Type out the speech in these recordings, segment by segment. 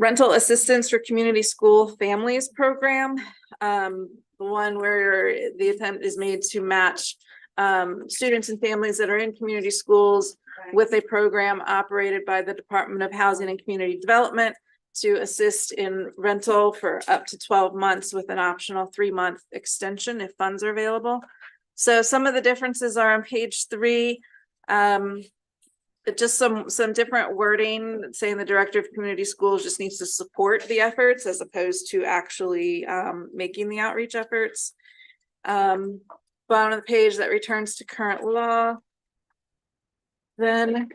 Rental assistance for community school families program. The one where the attempt is made to match students and families that are in community schools with a program operated by the Department of Housing and Community Development to assist in rental for up to 12 months with an optional 3-month extension if funds are available. So some of the differences are on page 3. Just some different wording saying the director of community schools just needs to support the efforts as opposed to actually making the outreach efforts. Bottom of the page, that returns to current law. Then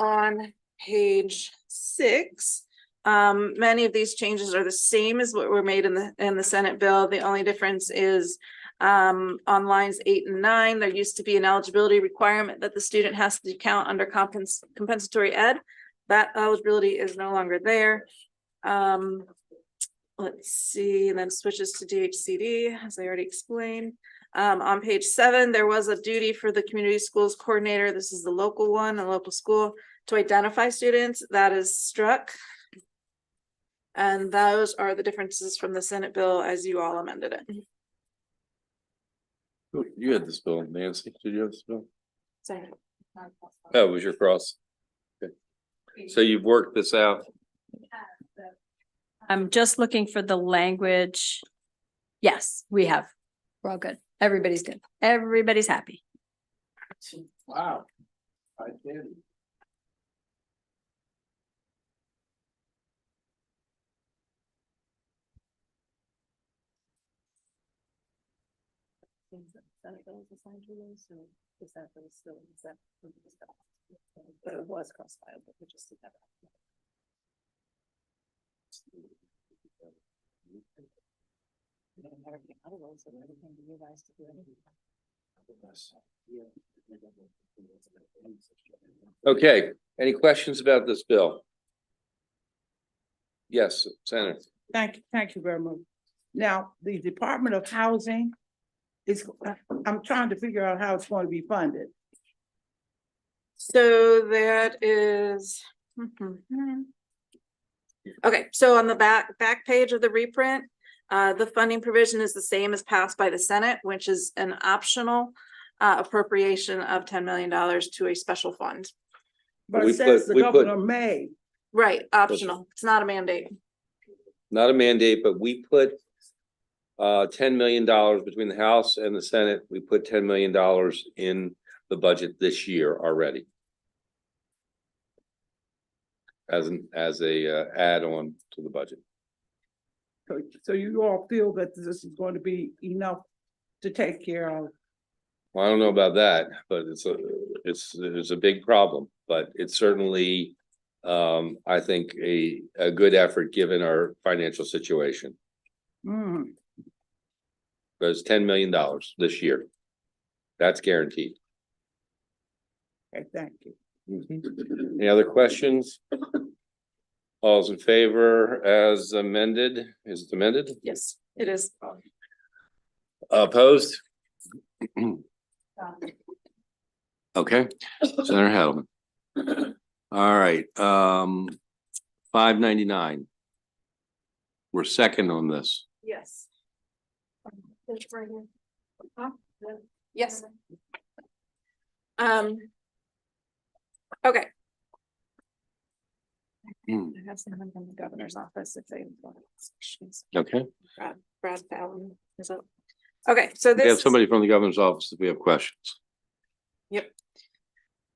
on page 6, many of these changes are the same as what were made in the Senate bill. The only difference is on lines 8 and 9, there used to be an eligibility requirement that the student has to count under compensatory ed. That eligibility is no longer there. Let's see, and then switches to DHCD, as I already explained. On page 7, there was a duty for the community schools coordinator. This is the local one, a local school, to identify students. That is struck. And those are the differences from the Senate bill as you all amended it. You had this bill, Nancy. Did you have this bill? Sorry. Oh, it was your cross. Okay. So you've worked this out. I'm just looking for the language. Yes, we have. We're all good. Everybody's good. Everybody's happy. Wow. I did. But it was cross-filed, but we just did that. Okay, any questions about this bill? Yes, Senator. Thank you very much. Now, the Department of Housing is, I'm trying to figure out how it's going to be funded. So that is. Okay, so on the back page of the reprint, the funding provision is the same as passed by the Senate, which is an optional appropriation of $10 million to a special fund. But it says the governor may. Right, optional. It's not a mandate. Not a mandate, but we put $10 million between the House and the Senate. We put $10 million in the budget this year already. As a add-on to the budget. So you all feel that this is going to be enough to take care of? Well, I don't know about that, but it's a big problem, but it's certainly I think a good effort given our financial situation. There's $10 million this year. That's guaranteed. Okay, thank you. Any other questions? All's in favor as amended? Is it amended? Yes, it is. Opposed? Okay, Senator Hedelman. All right, 599. We're second on this. Yes. Yes. Okay. I have someone from the governor's office if they have questions. Okay, Brad Fallon is up. Okay, so we have this, somebody from the governor's office if we have questions. yep.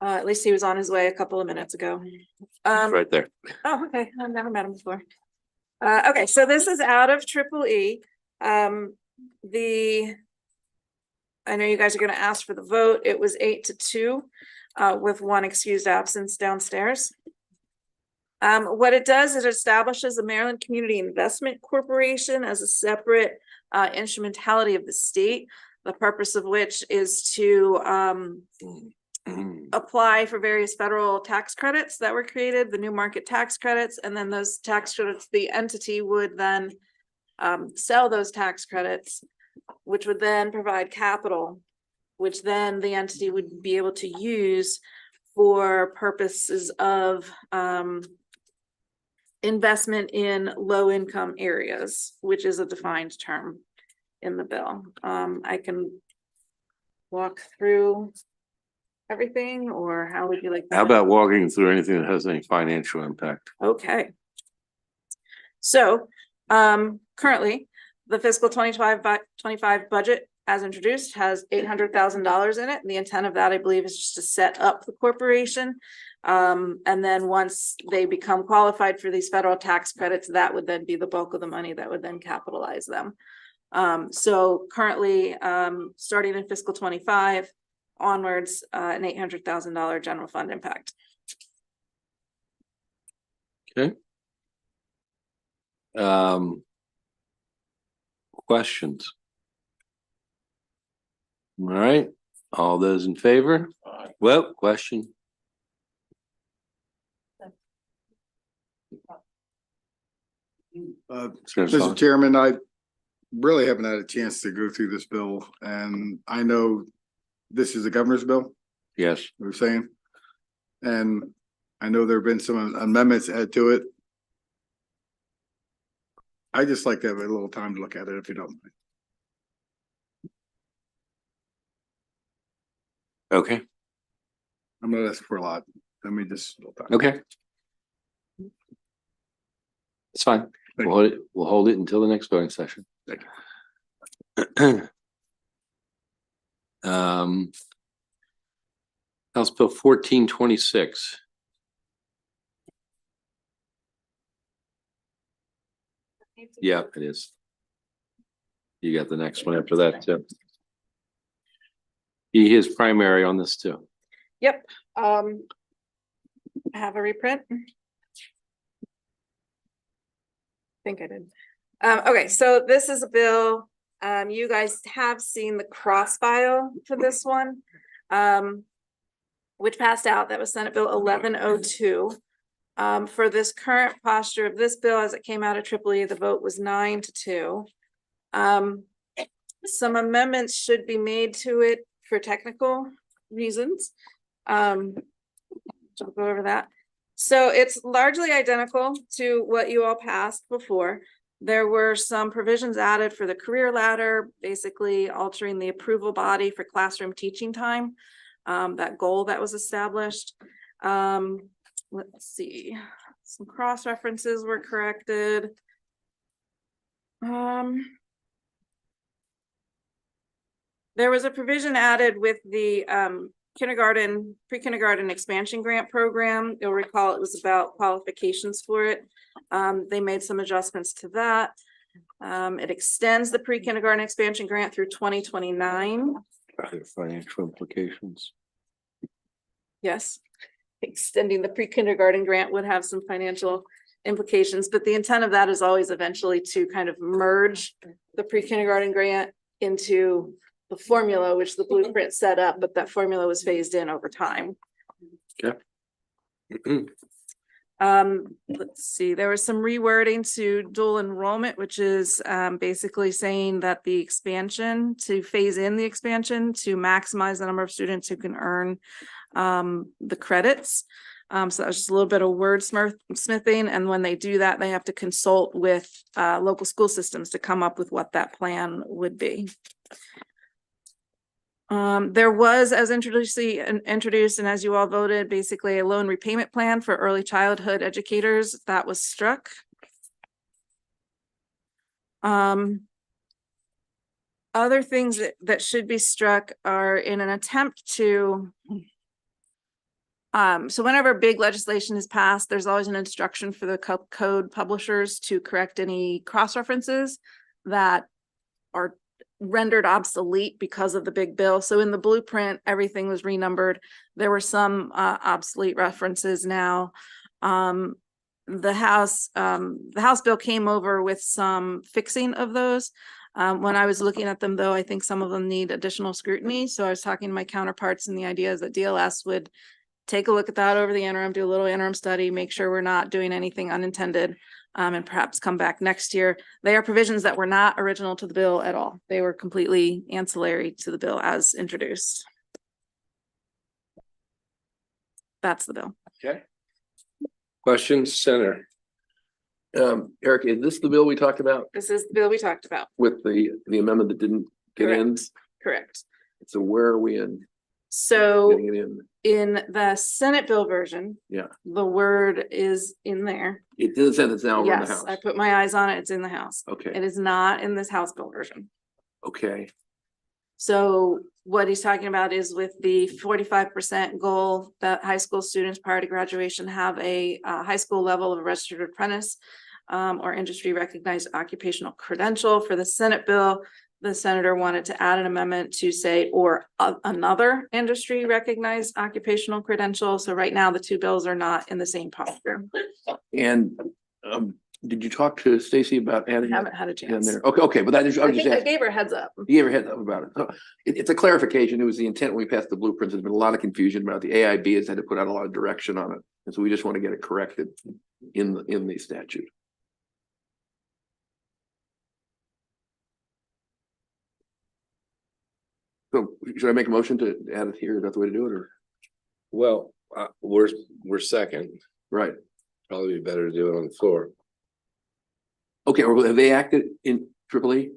At least he was on his way a couple of minutes ago. Right there. Oh, okay. I've never met him before. Okay, so this is out of EEE. I know you guys are going to ask for the vote. It was 8-2 with 1 excused absence downstairs. What it does is it establishes a Maryland Community Investment Corporation as a separate instrumentality of the state, the purpose of which is to apply for various federal tax credits that were created, the new market tax credits, and then those tax credits, the entity would then sell those tax credits, which would then provide capital, which then the entity would be able to use for purposes of investment in low income areas, which is a defined term in the bill. I can walk through everything, or how would you like? How about walking through anything that has any financial impact? Okay. So, currently, the fiscal 25 budget as introduced has $800,000 in it. And the intent of that, I believe, is just to set up the corporation. And then once they become qualified for these federal tax credits, that would then be the bulk of the money that would then capitalize them. So currently, starting in fiscal 25 onwards, an $800,000 general fund impact. Okay. Questions? All right, all those in favor? Well, question. Mr. Chairman, I really haven't had a chance to go through this bill, and I know this is a governor's bill, Yes, we're saying. And I know there have been some amendments added to it. I just like to have a little time to look at it, if you don't mind. okay, I'm not asking for a lot. Let me just. okay. It's fine. We'll hold it until the next voting session. House Bill 1426. Yeah, it is. You got the next one after that too. He is primary on this too. Yep. I have a reprint. Think I did. Okay, so this is a bill. You guys have seen the cross file for this one, which passed out. That was Senate Bill 1102. For this current posture of this bill, as it came out of EEE, the vote was 9-2. Some amendments should be made to it for technical reasons. So I'll go over that. So it's largely identical to what you all passed before. There were some provisions added for the career ladder, basically altering the approval body for classroom teaching time, that goal that was established. Let's see, some cross references were corrected. There was a provision added with the pre-kindergarten expansion grant program. You'll recall it was about qualifications for it. They made some adjustments to that. It extends the pre-kindergarten expansion grant through 2029. Financial implications. Yes, extending the pre-kindergarten grant would have some financial implications, but the intent of that is always eventually to kind of merge the pre-kindergarten grant into the formula, which the blueprint set up, but that formula was phased in over time. Okay. Let's see, there was some rewording to dual enrollment, which is basically saying that the expansion, to phase in the expansion to maximize the number of students who can earn the credits. So that was just a little bit of wordsmithing, and when they do that, they have to consult with local school systems to come up with what that plan would be. There was, as introduced and as you all voted, basically a loan repayment plan for early childhood educators that was struck. Other things that should be struck are in an attempt to so whenever big legislation is passed, there's always an instruction for the code publishers to correct any cross references that are rendered obsolete because of the big bill. So in the blueprint, everything was renumbered. There were some obsolete references now. The House bill came over with some fixing of those. When I was looking at them, though, I think some of them need additional scrutiny. So I was talking to my counterparts, and the idea is that DLS would take a look at that over the interim, do a little interim study, make sure we're not doing anything unintended, and perhaps come back next year. They are provisions that were not original to the bill at all. They were completely ancillary to the bill as introduced. That's the bill. Okay. Questions, Senator? Eric, is this the bill we talked about This is the bill we talked about. with the amendment that didn't get in? Correct. So where are we in So getting it in? in the Senate bill version. Yeah. The word is in there. It didn't say it's now over in the Yes, house. I put my eyes on it. It's in the House. Okay, It is not in this House bill version. okay, So what he's talking about is with the 45% goal that high school students prior to graduation have a high school level of a registered apprentice or industry recognized occupational credential. For the Senate bill, the senator wanted to add an amendment to say, or another industry recognized occupational credential. So right now, the two bills are not in the same posture. and, did you talk to Stacy about I adding haven't that had a in chance. there? Okay, but that is, I I was just think I asking. gave her a heads up. You ever had about it? So it's a clarification. It was the intent when we passed the blueprints. There's been a lot of confusion about the AIB has had to put out a lot of direction on it. And so we just want to get it corrected in the statute. So should I make a motion to add it here? Is that the way to do it or? Well, we're second. Right. Probably be better to do it on the floor. Okay, or have they acted in AAA?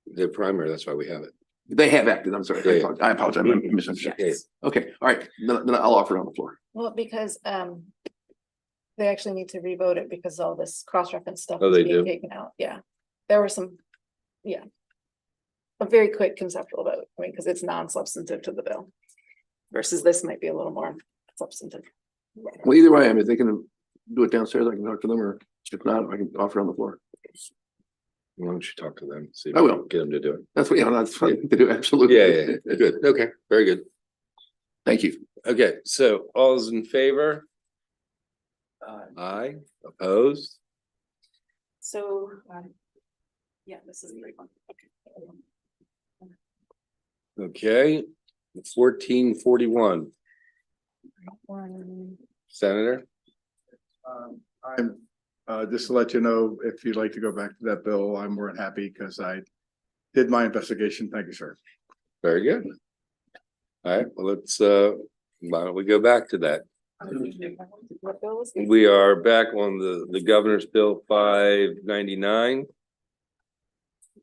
The primary, that's why we have it. They have acted. I'm sorry. Yeah. I apologize. I misunderstood. Yes. Okay, all right. Then I'll offer it on the floor. Well, because they actually need to revote it because all this cross-reference stuff Oh, is they being do? taken out, yeah. There were some, yeah. A very quick conceptual vote, I mean, because it's non-substantive to the bill. Versus this might be a little more substantive. Well, either way, I mean, if they can do it downstairs, I can talk to them, or if not, I can offer it on the floor. Why don't you talk to them? See if I we will. can get them to do it. That's what, that's fun to do. Absolutely. Yeah, good. Okay, very good. Thank you. Okay, so all is in favor? Aye, opposed? So, yeah, this is the right one. Okay, 1441, Senator. I'm, just to let you know, if you'd like to go back to that bill, I'm more than happy because I did my investigation. Thank you, sir. Very good. All right, well, let's, why don't we go back to that? What bill was this? We are back on the governor's bill 599.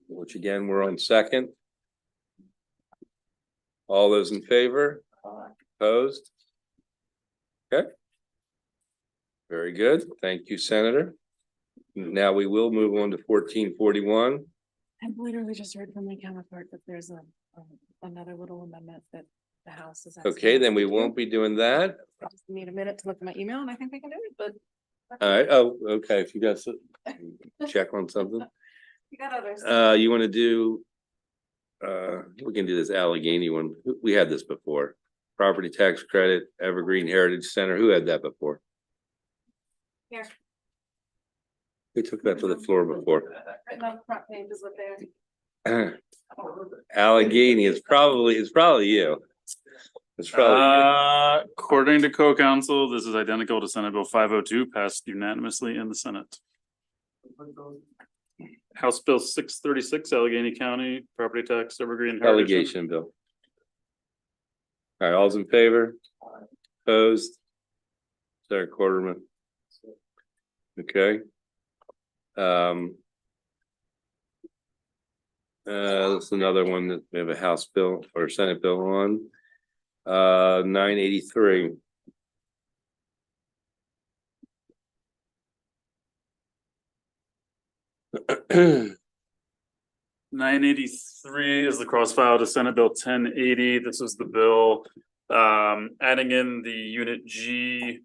Which again, we're on second. All those in favor? Opposed? Okay. Very good. Thank you, Senator. Now we will move on to 1441. I've literally just heard from my counterpart that there's another little amendment that the House is. asking Okay, us then we to do. won't be doing that. I just need a minute to look at my email and I think we can do it, but. All right. Oh, okay. If you guys check on something. You got others. You want to do, we can do this Allegheny one. We had this before. Property tax credit, Evergreen Heritage Center. Who had that before? Here. We took that to the floor before. Written on the front page is what they're. Allegheny is probably you. It's probably, According to co-counsel, this is identical to Senate Bill 502, passed unanimously in the Senate. House Bill 636, Allegheny County Property Tax Evergreen Heritage. allegation bill. All right, all's in favor? Opposed? Sarah Quarterman. Okay. That's another one that we have a House bill or Senate bill on. 983. 983 is the cross file to Senate Bill 1080. This is the bill adding in the Unit G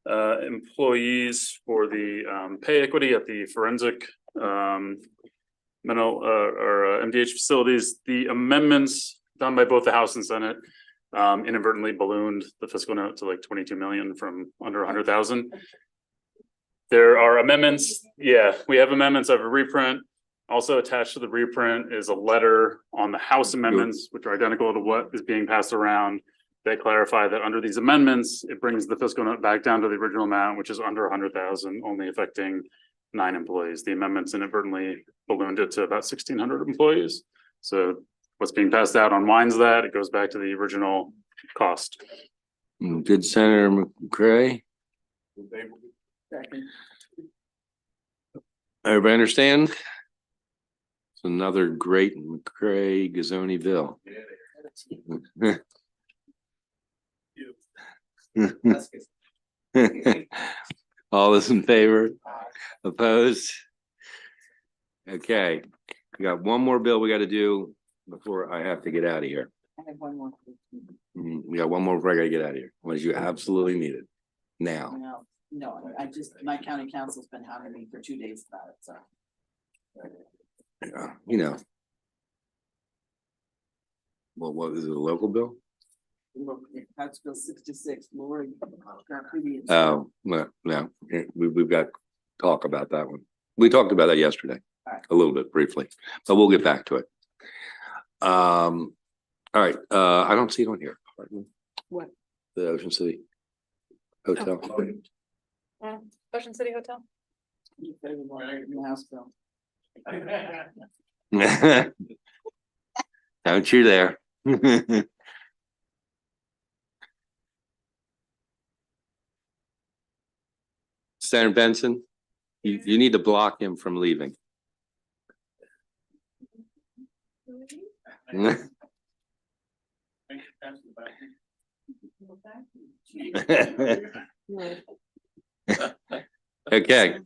employees for the pay equity at the forensic mental or MDH facilities. The amendments done by both the House and Senate inadvertently ballooned the fiscal note to like 22 million from under 100,000. There are amendments. Yeah, we have amendments of a reprint. Also attached to the reprint is a letter on the House amendments, which are identical to what is being passed around. They clarify that under these amendments, it brings the fiscal note back down to the original amount, which is under 100,000, only affecting 9 employees. The amendments inadvertently ballooned it to about 1,600 employees. So what's being passed out unwinds that. It goes back to the original cost. Good, Senator McCray. Everybody understand? It's another great McCray Gazzoni bill. All those in favor? Opposed? Okay, we got one more bill we gotta do before I have to get out of here. I have one more. We got one more before I gotta get out of here, unless you absolutely need it now. No, I just, my county council's been hounding me for 2 days about it, so. Yeah, you know. Well, what is it, a local bill? House Bill 66, lowering. Oh, no, we've got talk about that one. We talked about that yesterday, a little bit briefly, but we'll get back to it. All right, I don't see it on here. What? The Ocean City Hotel. Ocean City Hotel. House Bill. Don't you there. Senator Benson, you need to block him from leaving. Okay,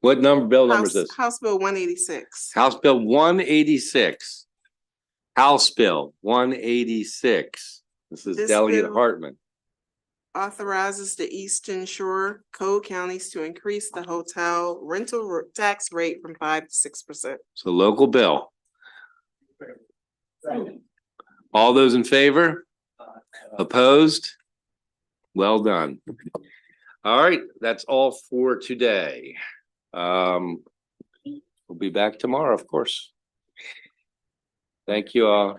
what bill number is this? House Bill 186. House Bill 186. House Bill 186. This is This Delegate bill- Hartman. Authorizes the Eastern Shore Code counties to increase the hotel rental tax rate from 5 to 6%. It's a local bill. All those in favor? Opposed? Well done. All right, that's all for today. We'll be back tomorrow, of course. Thank you all.